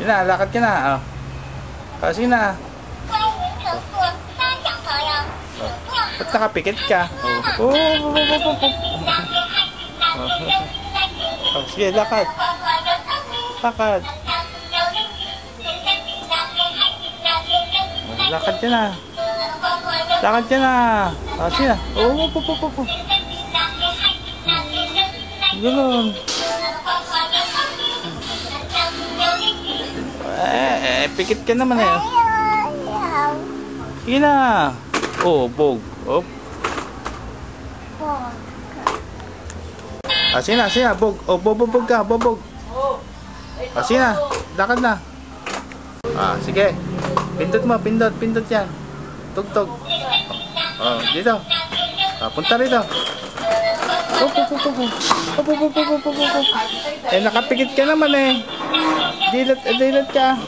Sige na, lakad ka na. Oh. Oh, sige na. Ba't nakapikit ka? Oh. Oh, sige, lakad. Lakad. Oh, lakad ka na. Lakad ka na. Oh, sige na. Oh. Ganun. Pikit ka naman eh. Sige na. Oh, bog. Oh. Ah, sige na, bog. Oh, bobog ka, bobog. Ah, sige na, lakad na. Ah, sige. Pindot mo, pindot yan. Tugtog. Oh, dito. Ah, punta rito. Eh, nakapikit ka naman eh. Dilat ka.